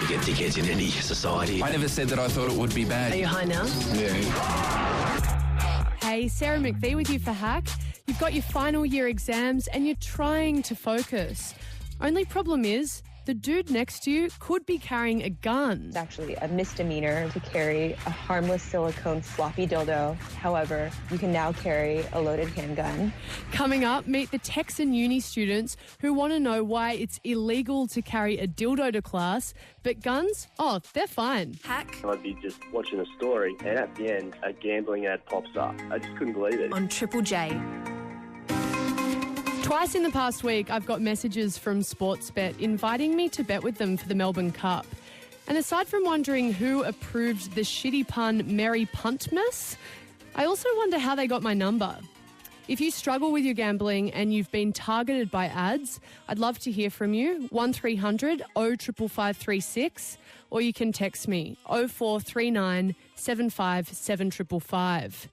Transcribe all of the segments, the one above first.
You get dickheads in any society. I never said that I thought it would be bad. Are you high now? Yeah. Hey, Sarah McVie with you for Hack. You've got your final year exams and you're trying to focus. Only problem is, the dude next to you could be carrying a gun. It's actually a misdemeanor to carry a harmless silicone floppy dildo. However, you can now carry a loaded handgun. Coming up, meet the Texan uni students who want to know why it's illegal to carry a dildo to class, but guns, oh, they're fine. Hack I'd be just watching a story, and at the end, a gambling ad pops up. I just couldn't believe it. on Triple J. Twice in the past week, I've got messages from Sportsbet inviting me to bet with them for the Melbourne Cup. And aside from wondering who approved the shitty pun Merry Puntmas, I also wonder how they got my number. If you struggle with your gambling and you've been targeted by ads, I'd love to hear from you, 1300 055536, or you can text me, 0439 75 7555.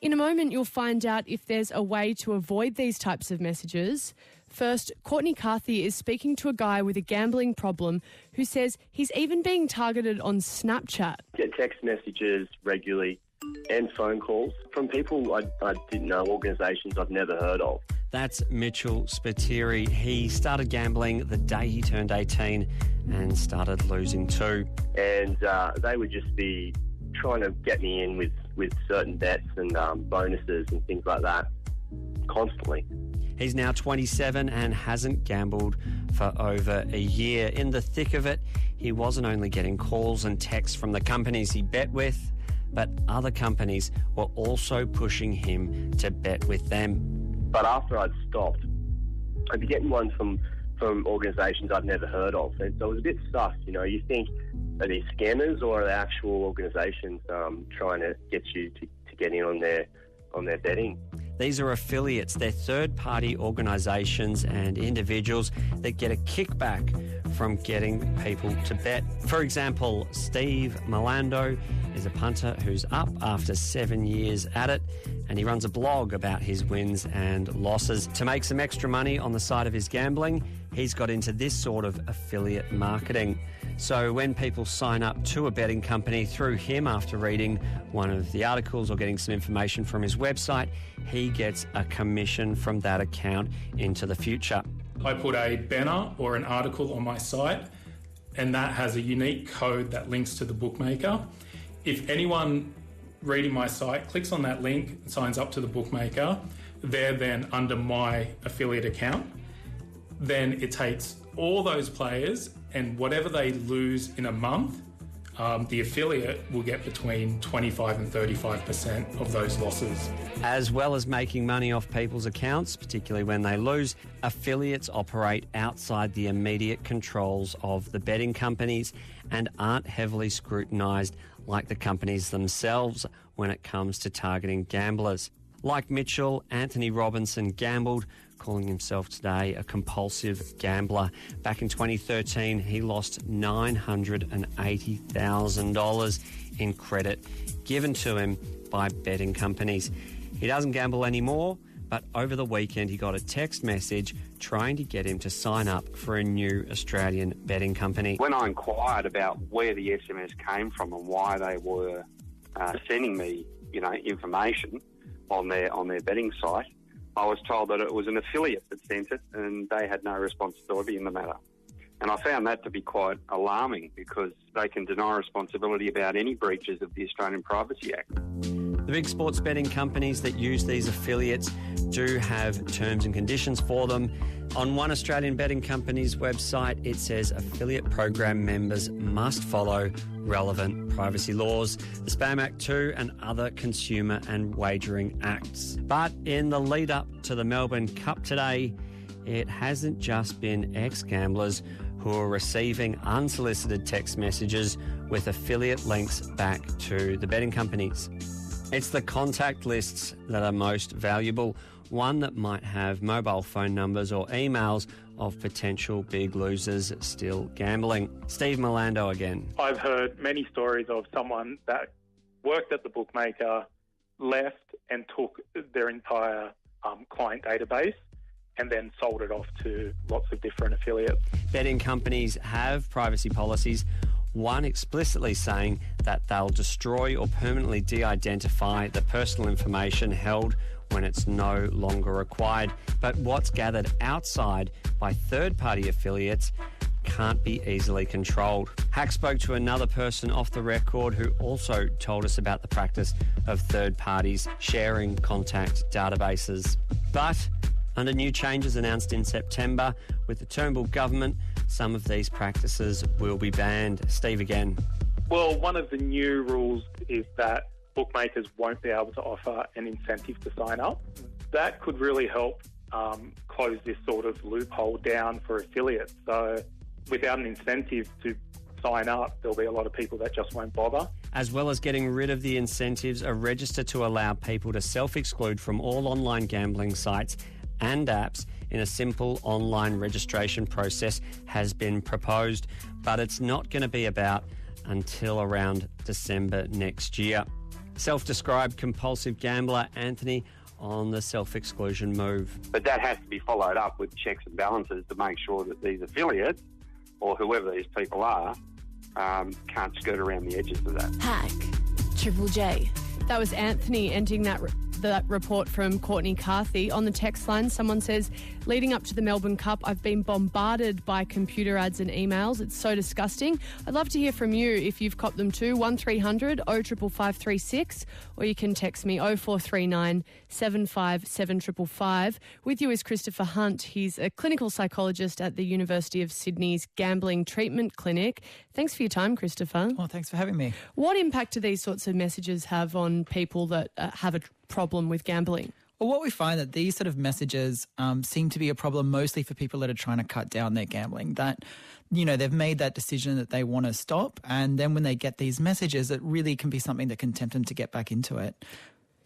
In a moment, you'll find out if there's a way to avoid these types of messages. First, Courtney Carthy is speaking to a guy with a gambling problem who says he's even being targeted on Snapchat. I get text messages regularly and phone calls from people I didn't know, organisations I've never heard of. That's Mitchell Spiteri. He started gambling the day he turned 18 and started losing too. And they would just be trying to get me in with certain bets and bonuses and things like that constantly. He's now 27 and hasn't gambled for over a year. In the thick of it, he wasn't only getting calls and texts from the companies he bet with, but other companies were also pushing him to bet with them. But after I'd stopped, I'd be getting ones from organisations I'd never heard of. And so it was a bit sus, you know. You think, are these scammers or are they actual organisations trying to get you to get in on their betting? These are affiliates. They're third-party organisations and individuals that get a kickback from getting people to bet. For example, Steve Milando is a punter who's up after 7 years at it, and he runs a blog about his wins and losses. To make some extra money on the side of his gambling, he's got into this sort of affiliate marketing. So when people sign up to a betting company through him after reading one of the articles or getting some information from his website, he gets a commission from that account into the future. I put a banner or an article on my site, and that has a unique code that links to the bookmaker. If anyone reading my site clicks on that link and signs up to the bookmaker, they're then under my affiliate account. Then it takes all those players, and whatever they lose in a month, the affiliate will get between 25 and 35% of those losses. As well as making money off people's accounts, particularly when they lose, affiliates operate outside the immediate controls of the betting companies and aren't heavily scrutinised like the companies themselves when it comes to targeting gamblers. Like Mitchell, Anthony Robinson gambled, calling himself today a compulsive gambler. Back in 2013, he lost $980,000 in credit given to him by betting companies. He doesn't gamble anymore, but over the weekend he got a text message trying to get him to sign up for a new Australian betting company. When I inquired about where the SMS came from and why they were sending me, information on their betting site, I was told that it was an affiliate that sent it and they had no responsibility in the matter. And I found that to be quite alarming because they can deny responsibility about any breaches of the Australian Privacy Act. The big sports betting companies that use these affiliates do have terms and conditions for them. On one Australian betting company's website, it says affiliate program members must follow relevant privacy laws, the Spam Act 2 and other consumer and wagering acts. But in the lead up to the Melbourne Cup today, it hasn't just been ex-gamblers who are receiving unsolicited text messages with affiliate links back to the betting companies. It's the contact lists that are most valuable, one that might have mobile phone numbers or emails of potential big losers still gambling. Steve Milando again. I've heard many stories of someone that worked at the bookmaker, left and took their entire client database and then sold it off to lots of different affiliates. Betting companies have privacy policies, one explicitly saying that they'll destroy or permanently de-identify the personal information held when it's no longer required. But what's gathered outside by third-party affiliates can't be easily controlled. Hack spoke to another person off the record who also told us about the practice of third parties sharing contact databases. But under new changes announced in September with the Turnbull government, some of these practices will be banned. Steve again. Well, one of the new rules is that bookmakers won't be able to offer an incentive to sign up. That could really help close this sort of loophole down for affiliates. So without an incentive to sign up, there'll be a lot of people that just won't bother. As well as getting rid of the incentives, a register to allow people to self-exclude from all online gambling sites and apps in a simple online registration process has been proposed, but it's not going to be about until around December next year. Self-described compulsive gambler Anthony on the self-exclusion move. But that has to be followed up with checks and balances to make sure that these affiliates, or whoever these people are, can't skirt around the edges of that. Hack Triple J. That was Anthony ending that report from Courtney Carthy. On the text line, someone says, leading up to the Melbourne Cup, I've been bombarded by computer ads and emails. It's so disgusting. I'd love to hear from you if you've copped them too. 1300 055536, or you can text me 0439 757 With you is Christopher Hunt. He's a clinical psychologist at the University of Sydney's Gambling Treatment Clinic. Thanks for your time, Christopher. Oh, thanks for having me. What impact do these sorts of messages have on people that have a problem with gambling? Well, what we find that these sort of messages seem to be a problem mostly for people that are trying to cut down their gambling, that, you know, they've made that decision that they want to stop, and then when they get these messages, it really can be something that can tempt them to get back into it.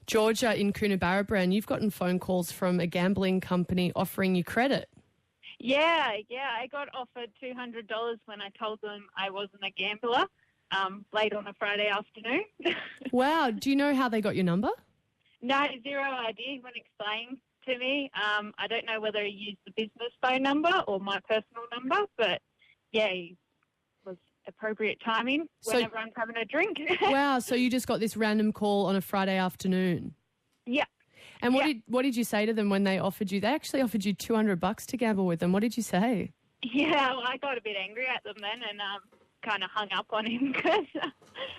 Georgia in Coonabarabran, you've gotten phone calls from a gambling company offering you credit. Yeah, I got offered $200 when I told them I wasn't a gambler, late on a Friday afternoon. Wow, do you know how they got your number? No, zero idea. He wouldn't explain to me. I don't know whether he used the business phone number or my personal number, but yeah, he was appropriate timing when everyone's having a drink. Wow, so you just got this random call on a Friday afternoon? Yeah. And what did you say to them when they offered you? They actually offered you $200 to gamble with them. What did you say? Yeah, well, I got a bit angry at them then and kind of hung up on him because,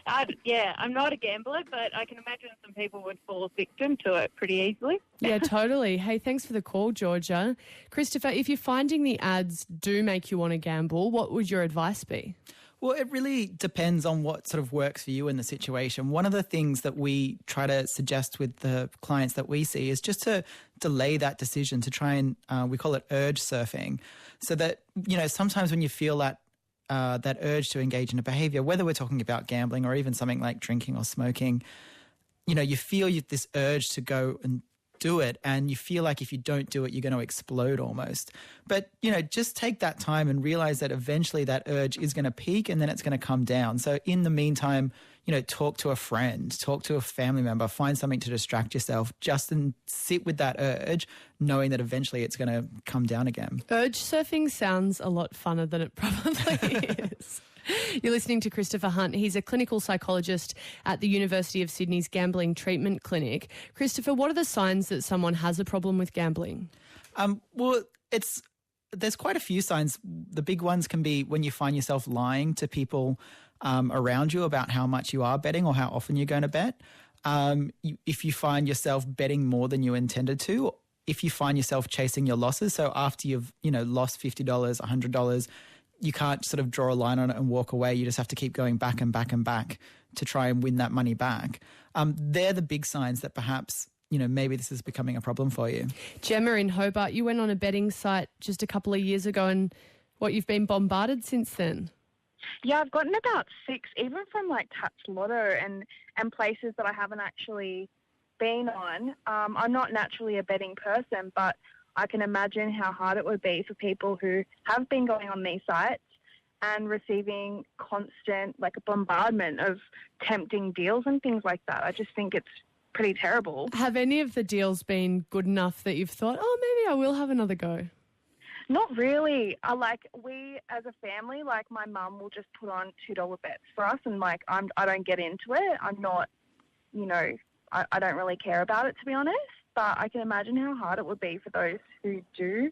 I'm not a gambler, but I can imagine some people would fall victim to it pretty easily. Yeah, totally. Hey, thanks for the call, Georgia. Christopher, if you're finding the ads do make you want to gamble, what would your advice be? Well, it really depends on what sort of works for you in the situation. One of the things that we try to suggest with the clients that we see is just to delay that decision, to try and, we call it urge surfing, so that, you know, sometimes when you feel that urge to engage in a behavior, whether we're talking about gambling or even something like drinking or smoking, you know, you feel this urge to go and do it, and you feel like if you don't do it, you're going to explode almost. But, you know, just take that time and realize that eventually that urge is going to peak and then it's going to come down. So in the meantime, you know, talk to a friend, talk to a family member, find something to distract yourself, just and sit with that urge, knowing that eventually it's going to come down again. Urge surfing sounds a lot funner than it probably is. You're listening to Christopher Hunt. He's a clinical psychologist at the University of Sydney's Gambling Treatment Clinic. Christopher, what are the signs that someone has a problem with gambling? Well, there's quite a few signs. The big ones can be when you find yourself lying to people around you about how much you are betting or how often you're going to bet. If you find yourself betting more than you intended to, if you find yourself chasing your losses, so after you've, you know, lost $50, $100, you can't sort of draw a line on it and walk away. You just have to keep going back and back and back to try and win that money back. They're the big signs that perhaps, you know, maybe this is becoming a problem for you. Gemma in Hobart, you went on a betting site just a couple of years ago, and you've been bombarded since then? Yeah, I've gotten about 6, even from like Touch Lotto and places that I haven't actually been on. I'm not naturally a betting person, but I can imagine how hard it would be for people who have been going on these sites and receiving constant, like, a bombardment of tempting deals and things like that. I just think it's pretty terrible. Have any of the deals been good enough that you've thought, oh, maybe I will have another go? Not really. We as a family, my mum will just put on $2 bets for us, and I don't get into it. I'm not, I don't really care about it, to be honest. But I can imagine how hard it would be for those who do,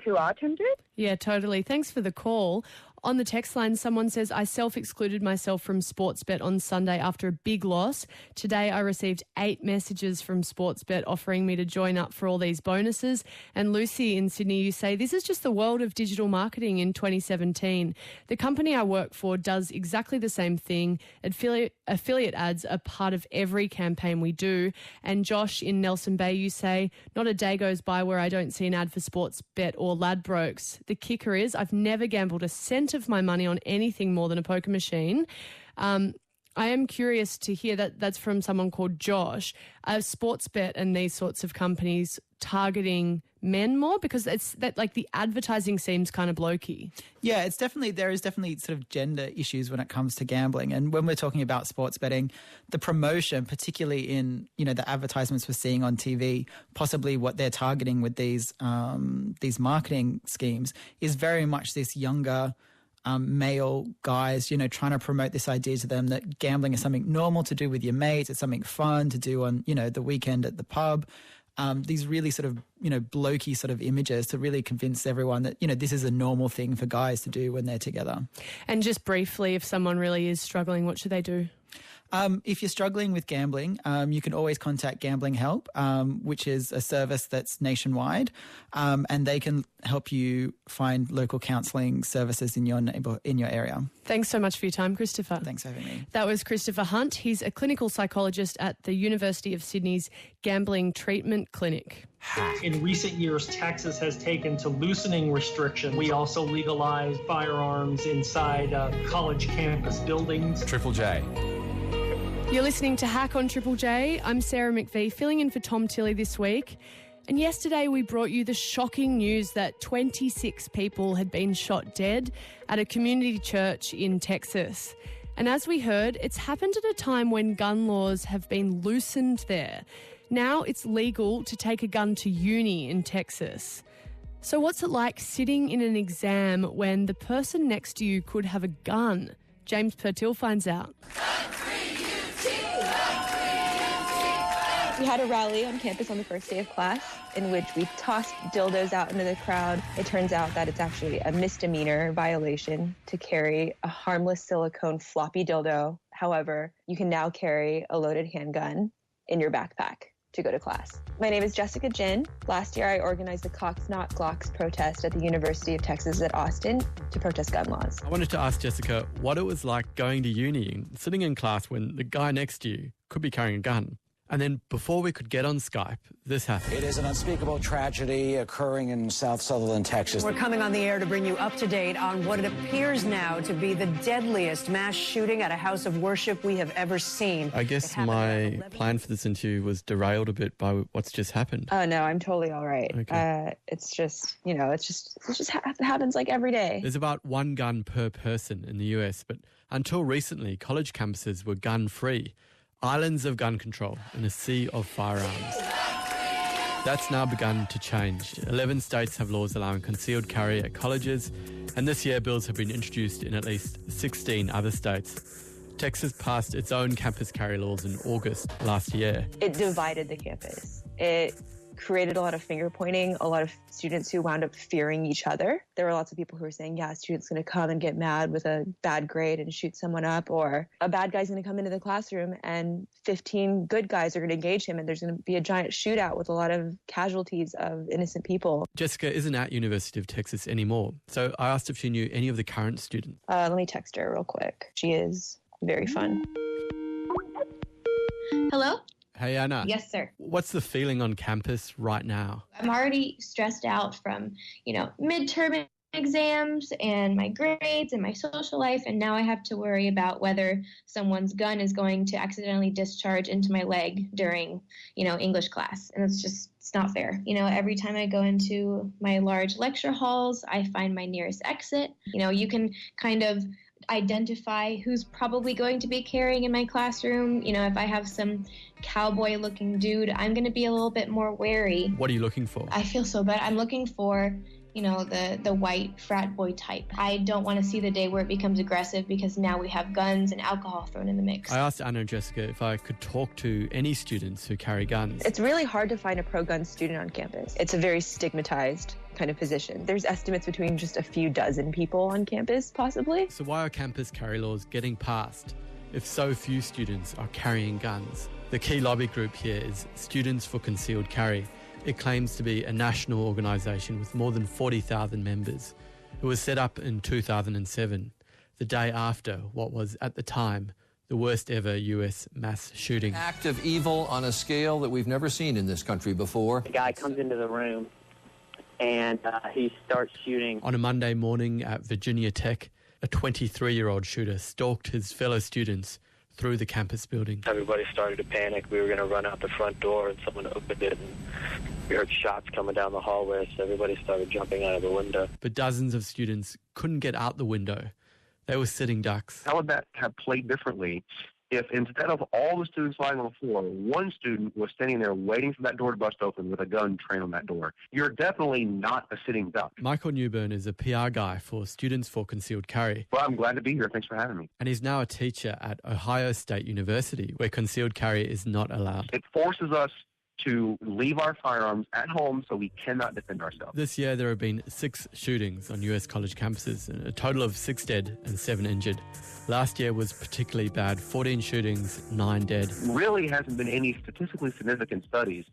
who are tempted. Yeah, totally. Thanks for the call. On the text line, someone says, I self-excluded myself from Sportsbet on Sunday after a big loss. Today, I received 8 messages from Sportsbet offering me to join up for all these bonuses. And Lucy in Sydney, you say, this is just the world of digital marketing in 2017. The company I work for does exactly the same thing. Affiliate ads are part of every campaign we do. And Josh in Nelson Bay, you say, not a day goes by where I don't see an ad for Sportsbet or Ladbrokes. The kicker is I've never gambled a cent of my money on anything more than a poker machine. I am curious to hear that's from someone called Josh. Sportsbet and these sorts of companies targeting men more, because it's that the advertising seems kind of blokey. Yeah, there is definitely sort of gender issues when it comes to gambling. And when we're talking about sports betting, the promotion, particularly in, the advertisements we're seeing on TV, possibly what they're targeting with these marketing schemes is very much this younger male guys, trying to promote this idea to them that gambling is something normal to do with your mates. It's something fun to do on, the weekend at the pub. These really sort of, blokey sort of images to really convince everyone that, this is a normal thing for guys to do when they're together. And just briefly, if someone really is struggling, what should they do? If you're struggling with gambling, you can always contact Gambling Help, which is a service that's nationwide, and they can help you find local counselling services in your area. Thanks so much for your time, Christopher. Thanks for having me. That was Christopher Hunt. He's a clinical psychologist at the University of Sydney's Gambling Treatment Clinic. In recent years, Texas has taken to loosening restrictions. We also legalized firearms inside college campus buildings. Triple J. You're listening to Hack on Triple J. I'm Sarah McVie, filling in for Tom Tilley this week. And yesterday we brought you the shocking news that 26 people had been shot dead at a community church in Texas. And as we heard, it's happened at a time when gun laws have been loosened there. Now it's legal to take a gun to uni in Texas. So what's it like sitting in an exam when the person next to you could have a gun? James Purtill finds out. We had a rally on campus on the first day of class in which we tossed dildos out into the crowd. It turns out that it's actually a misdemeanor violation to carry a harmless silicone floppy dildo. However, you can now carry a loaded handgun in your backpack to go to class. My name is Jessica Jin. Last year, I organized the Cox Not Glocks protest at the University of Texas at Austin to protest gun laws. I wanted to ask Jessica what it was like going to uni and sitting in class when the guy next to you could be carrying a gun. And then before we could get on Skype, this happened. It is an unspeakable tragedy occurring in South Sutherland, Texas. We're coming on the air to bring you up to date on what it appears now to be the deadliest mass shooting at a house of worship we have ever seen. I guess my plan for this interview was derailed a bit by what's just happened. Oh, no, I'm totally all right. Okay. It's just happens like every day. There's about one gun per person in the US, but until recently, college campuses were gun-free. Islands of gun control in a sea of firearms. That's now begun to change. 11 states have laws allowing concealed carry at colleges, and this year bills have been introduced in at least 16 other states. Texas passed its own campus carry laws in August last year. It divided the campus. It created a lot of finger pointing, a lot of students who wound up fearing each other. There were lots of people who were saying, yeah, a student's going to come and get mad with a bad grade and shoot someone up, or a bad guy's going to come into the classroom and 15 good guys are going to engage him and there's going to be a giant shootout with a lot of casualties of innocent people. Jessica isn't at University of Texas anymore, so I asked if she knew any of the current students. Let me text her real quick. She is very fun. Hello? Hey, Anna. Yes, sir. What's the feeling on campus right now? I'm already stressed out from, midterm exams and my grades and my social life, and now I have to worry about whether someone's gun is going to accidentally discharge into my leg during, English class. And it's not fair. Every time I go into my large lecture halls, I find my nearest exit. You can kind of identify who's probably going to be carrying in my classroom. You know, if I have some cowboy-looking dude, I'm going to be a little bit more wary. What are you looking for? I feel so bad. I'm looking for, you know, the white frat boy type. I don't want to see the day where it becomes aggressive because now we have guns and alcohol thrown in the mix. I asked Anna and Jessica if I could talk to any students who carry guns. It's really hard to find a pro-gun student on campus. It's a very stigmatized kind of position. There's estimates between just a few dozen people on campus, possibly. So why are campus carry laws getting passed if so few students are carrying guns? The key lobby group here is Students for Concealed Carry. It claims to be a national organisation with more than 40,000 members. It was set up in 2007, the day after what was, at the time, the worst ever US mass shooting. Act of evil on a scale that we've never seen in this country before. The guy comes into the room and he starts shooting. On a Monday morning at Virginia Tech, a 23-year-old shooter stalked his fellow students through the campus building. Everybody started to panic. We were going to run out the front door and someone opened it and we heard shots coming down the hallway, so everybody started jumping out of the window. But dozens of students couldn't get out the window. They were sitting ducks. How would that have played differently if instead of all the students lying on the floor, one student was standing there waiting for that door to bust open with a gun trained on that door? You're definitely not a sitting duck. Michael Newburn is a PR guy for Students for Concealed Carry. Well, I'm glad to be here. Thanks for having me. And he's now a teacher at Ohio State University, where concealed carry is not allowed. It forces us to leave our firearms at home so we cannot defend ourselves. This year there have been 6 shootings on US college campuses, a total of 6 dead and 7 injured. Last year was particularly bad, 14 shootings, 9 dead. Really hasn't been any statistically significant studies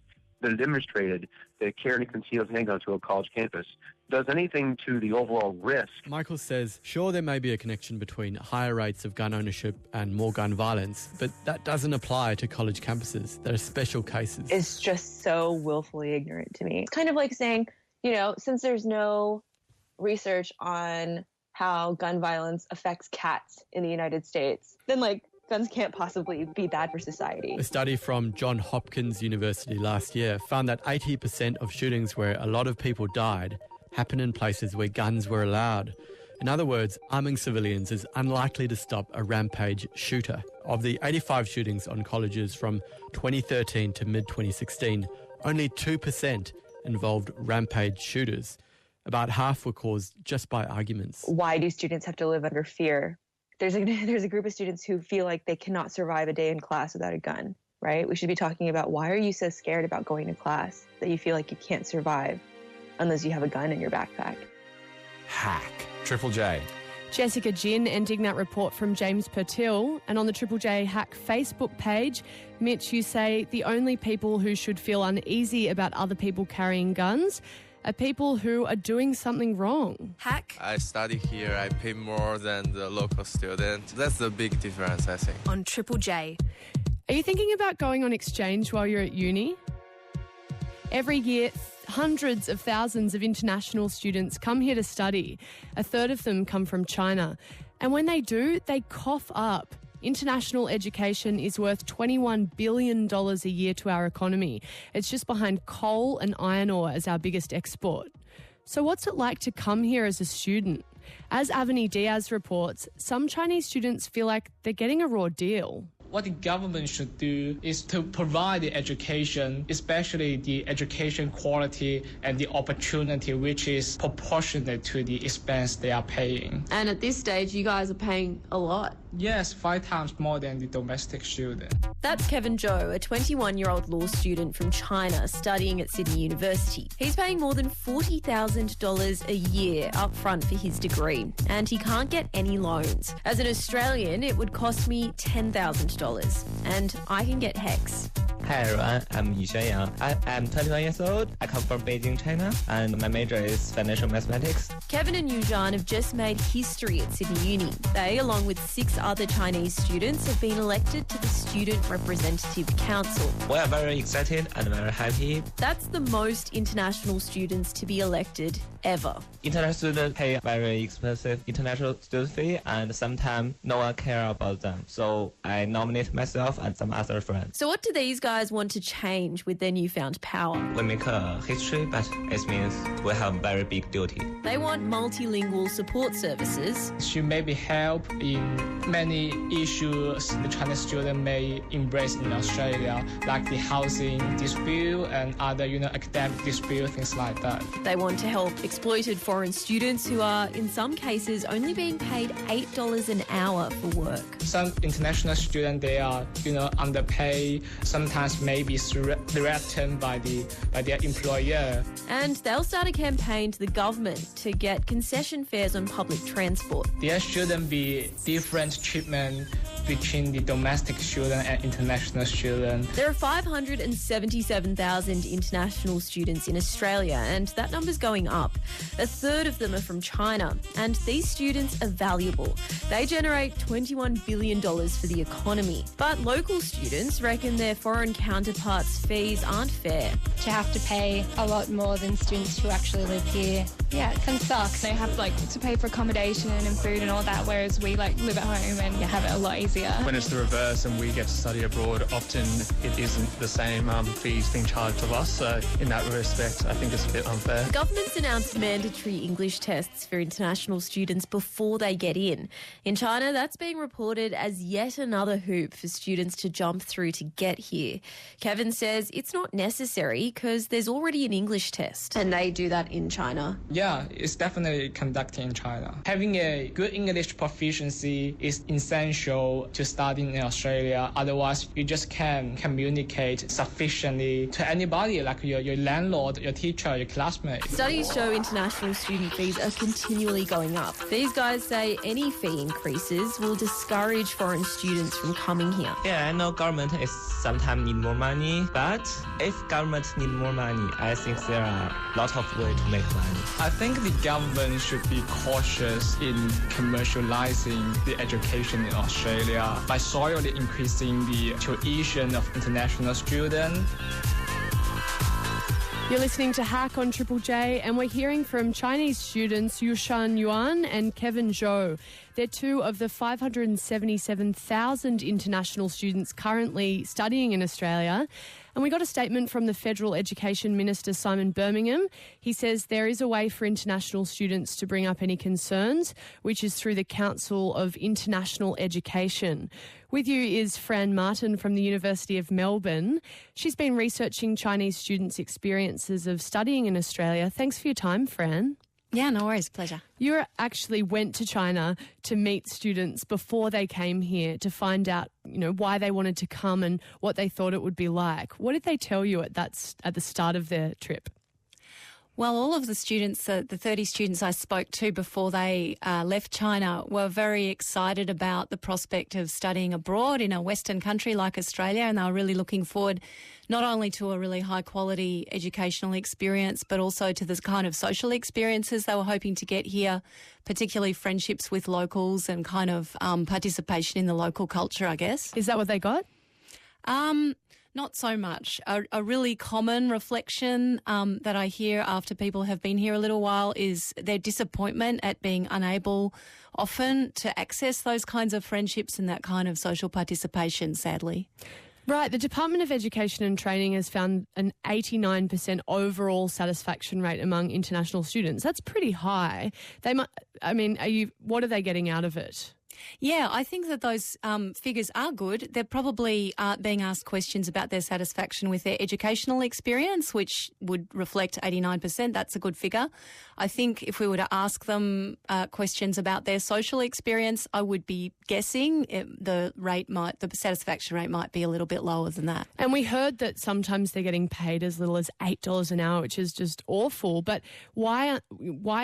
that have demonstrated that carrying a concealed handgun to a college campus does anything to the overall risk. Michael says, sure, there may be a connection between higher rates of gun ownership and more gun violence, but that doesn't apply to college campuses. There are special cases. It's just so willfully ignorant to me. It's kind of like saying, you know, since there's no research on how gun violence affects cats in the United States, then, like, guns can't possibly be bad for society. A study from Johns Hopkins University last year found that 80% of shootings where a lot of people died happen in places where guns were allowed. In other words, arming civilians is unlikely to stop a rampage shooter. Of the 85 shootings on colleges from 2013 to mid-2016, only 2% involved rampage shooters. About half were caused just by arguments. Why do students have to live under fear? There's a group of students who feel like they cannot survive a day in class without a gun, right? We should be talking about why are you so scared about going to class that you feel like you can't survive unless you have a gun in your backpack. Hack. Triple J. Jessica Jin ending that report from James Purtill. And on the Triple J Hack Facebook page, Mitch, you say the only people who should feel uneasy about other people carrying guns are people who are doing something wrong. Hack. I study here. I pay more than the local student. That's the big difference, I think. On Triple J. Are you thinking about going on exchange while you're at uni? Every year, hundreds of thousands of international students come here to study. A third of them come from China. And when they do, they cough up. International education is worth $21 billion a year to our economy. It's just behind coal and iron ore as our biggest export. So what's it like to come here as a student? As Avani Diaz reports, some Chinese students feel like they're getting a raw deal. What the government should do is to provide the education, especially the education quality and the opportunity, which is proportionate to the expense they are paying. And at this stage, you guys are paying a lot. Yes, 5 times more than the domestic student. That's Kevin Zhou, a 21-year-old law student from China studying at Sydney University. He's paying more than $40,000 a year up front for his degree, and he can't get any loans. As an Australian, it would cost me $10,000, and I can get HECS. Hi everyone, I'm Yu Xuanyang. I'm 21 years old. I come from Beijing, China, and my major is financial mathematics. Kevin and Yuzhan have just made history at Sydney Uni. They, along with 6 other Chinese students, have been elected to the Student Representative Council. We are very excited and very happy. That's the most international students to be elected ever. International students pay very expensive international student fee, and sometimes no one care about them. So I nominate myself and some other friends. So what do these guys want to change with their newfound power? We make a history, but it means we have very big duty. They want multilingual support services. Should maybe help in many issues the Chinese student may embrace in Australia, like the housing dispute and other, academic dispute, things like that. They want to help exploited foreign students who are, in some cases, only being paid $8 an hour for work. Some international students, they are, underpaid, sometimes maybe threatened by their employer. And they'll start a campaign to the government to get concession fares on public transport. There shouldn't be different treatment between the domestic student and international student. There are 577,000 international students in Australia, and that number's going up. A third of them are from China, and these students are valuable. They generate $21 billion for the economy. But local students reckon their foreign counterparts' fees aren't fair. To have to pay a lot more than students who actually live here, yeah, it kind of sucks. They have to pay for accommodation and food and all that, whereas we live at home and have it a lot easier. When it's the reverse and we get to study abroad, often it isn't the same fees being charged of us. So in that respect, I think it's a bit unfair. The government's announced mandatory English tests for international students before they get in. In China, that's being reported as yet another hoop for students to jump through to get here. Kevin says it's not necessary because there's already an English test. And they do that in China? Yeah, it's definitely conducted in China. Having a good English proficiency is essential to studying in Australia. Otherwise, you just can't communicate sufficiently to anybody, like your landlord, your teacher, your classmate. Studies show international student fees are continually going up. These guys say any fee increases will discourage foreign students from coming here. Yeah, I know government is sometimes need more money, but if government need more money, I think there are a lot of ways to make money. I think the government should be cautious in commercializing the education in Australia by solely increasing the tuition of international students. You're listening to Hack on Triple J, and we're hearing from Chinese students Yushan Yuan and Kevin Zhou. They're two of the 577,000 international students currently studying in Australia. And we got a statement from the Federal Education Minister, Simon Birmingham. He says there is a way for international students to bring up any concerns, which is through the Council of International Education. With you is Fran Martin from the University of Melbourne. She's been researching Chinese students' experiences of studying in Australia. Thanks for your time, Fran. Yeah, no worries. Pleasure. You actually went to China to meet students before they came here to find out, why they wanted to come and what they thought it would be like. What did they tell you at the start of their trip? Well, all of the students, the 30 students I spoke to before they left China were very excited about the prospect of studying abroad in a Western country like Australia, and they were really looking forward not only to a really high-quality educational experience, but also to the kind of social experiences they were hoping to get here, particularly friendships with locals and kind of participation in the local culture, I guess. Is that what they got? Not so much. A really common reflection that I hear after people have been here a little while is their disappointment at being unable often to access those kinds of friendships and that kind of social participation, sadly. Right. The Department of Education and Training has found an 89% overall satisfaction rate among international students. That's pretty high. What are they getting out of it? Yeah, I think that those figures are good. They're probably being asked questions about their satisfaction with their educational experience, which would reflect 89%. That's a good figure. I think if we were to ask them questions about their social experience, I would be guessing the satisfaction rate might be a little bit lower than that. And we heard that sometimes they're getting paid as little as $8 an hour, which is just awful. But why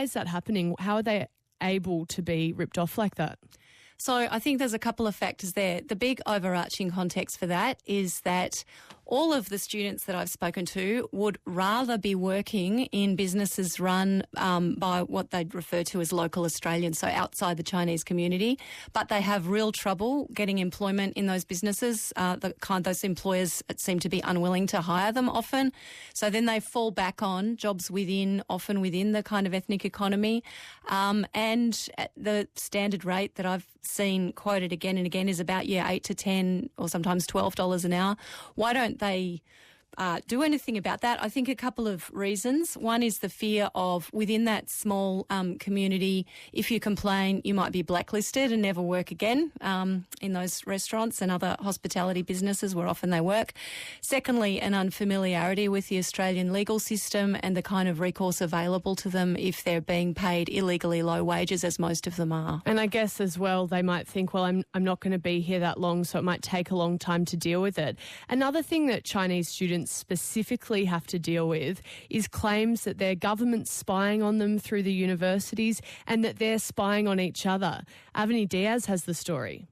is that happening? How are they able to be ripped off like that? So I think there's a couple of factors there. The big overarching context for that is that all of the students that I've spoken to would rather be working in businesses run by what they'd refer to as local Australians, so outside the Chinese community, but they have real trouble getting employment in those businesses. Those employers seem to be unwilling to hire them often. So then they fall back on jobs often within the kind of ethnic economy. And the standard rate that I've seen quoted again and again is about, $8 to $10 or sometimes $12 an hour. Why don't they do anything about that? I think a couple of reasons. One is the fear of within that small community, if you complain, you might be blacklisted and never work again in those restaurants and other hospitality businesses where often they work. Secondly, an unfamiliarity with the Australian legal system and the kind of recourse available to them if they're being paid illegally low wages, as most of them are. And I guess as well, they might think, well, I'm not going to be here that long, so it might take a long time to deal with it. Another thing that Chinese students specifically have to deal with is claims that their government's spying on them through the universities and that they're spying on each other. Avani Diaz has the story.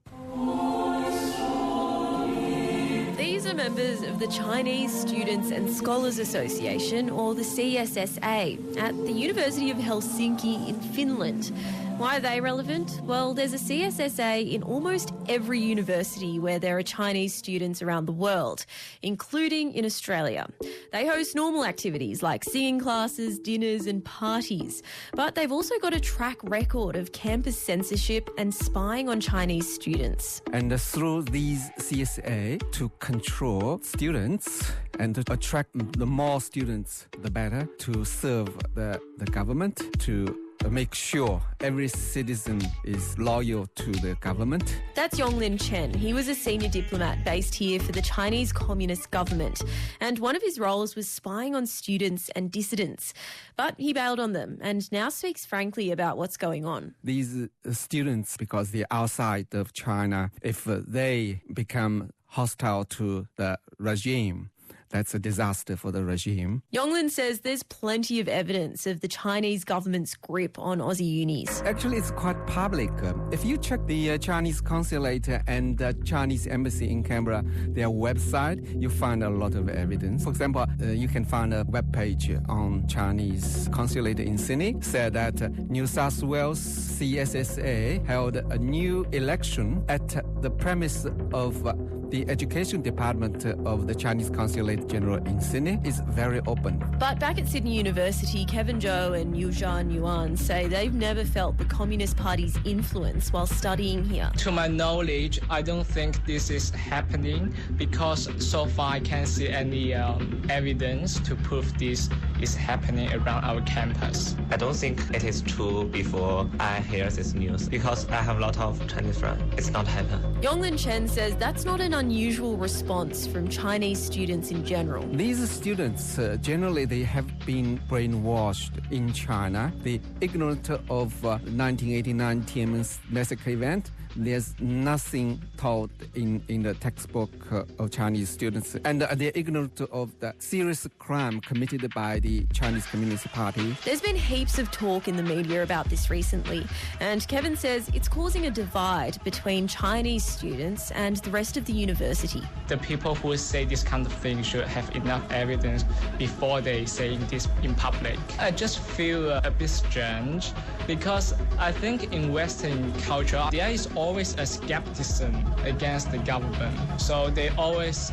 These are members of the Chinese Students and Scholars Association, or the CSSA, at the University of Helsinki in Finland. Why are they relevant? Well, there's a CSSA in almost every university where there are Chinese students around the world, including in Australia. They host normal activities like singing classes, dinners and parties. But they've also got a track record of campus censorship and spying on Chinese students. And through these CSA to control students and to attract the more students, the better, to serve the government, to make sure every citizen is loyal to the government. That's Yonglin Chen. He was a senior diplomat based here for the Chinese Communist government. And one of his roles was spying on students and dissidents. But he bailed on them and now speaks frankly about what's going on. These students, because they're outside of China, if they become hostile to the regime, that's a disaster for the regime. Yonglin says there's plenty of evidence of the Chinese government's grip on Aussie unis. Actually, it's quite public. If you check the Chinese consulate and the Chinese embassy in Canberra, their website, you find a lot of evidence. For example, you can find a webpage on Chinese consulate in Sydney, said that New South Wales CSSA held a new election at the premise of the education department of the Chinese Consulate General in Sydney. Is very open. But back at Sydney University, Kevin Zhou and Yuzhan Yuan say they've never felt the Communist Party's influence while studying here. To my knowledge, I don't think this is happening because so far I can't see any evidence to prove this is happening around our campus. I don't think it is true before I hear this news because I have a lot of Chinese friends. It's not happening. Yonglin Chen says that's not an unusual response from Chinese students in general. These students, generally, they have been brainwashed in China. They're ignorant of 1989 Tiananmen massacre event. There's nothing taught in the textbook of Chinese students. And they're ignorant of the serious crime committed by the Chinese Communist Party. There's been heaps of talk in the media about this recently. And Kevin says it's causing a divide between Chinese students and the rest of the university. The people who say this kind of thing should have enough evidence before they say this in public. I just feel a bit strange because I think in Western culture, there is always a skepticism against the government. So they always,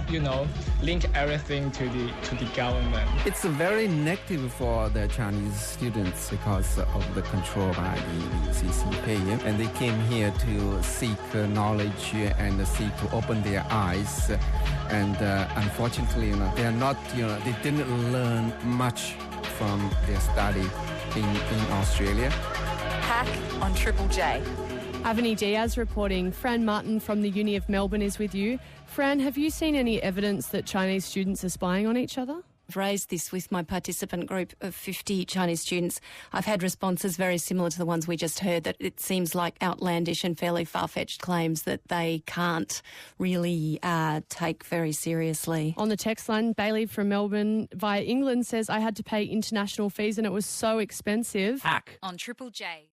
link everything to the government. It's very negative for the Chinese students because of the control by the CCP. And they came here to seek knowledge and seek to open their eyes. And unfortunately, they are not, they didn't learn much from their study in Australia. Hack on Triple J. Avani Diaz reporting. Fran Martin from the Uni of Melbourne is with you. Fran, have you seen any evidence that Chinese students are spying on each other? I've raised this with my participant group of 50 Chinese students. I've had responses very similar to the ones we just heard, that it seems like outlandish and fairly far-fetched claims that they can't really take very seriously. On the text line, Bailey from Melbourne via England says, I had to pay international fees and it was so expensive. Hack on Triple J.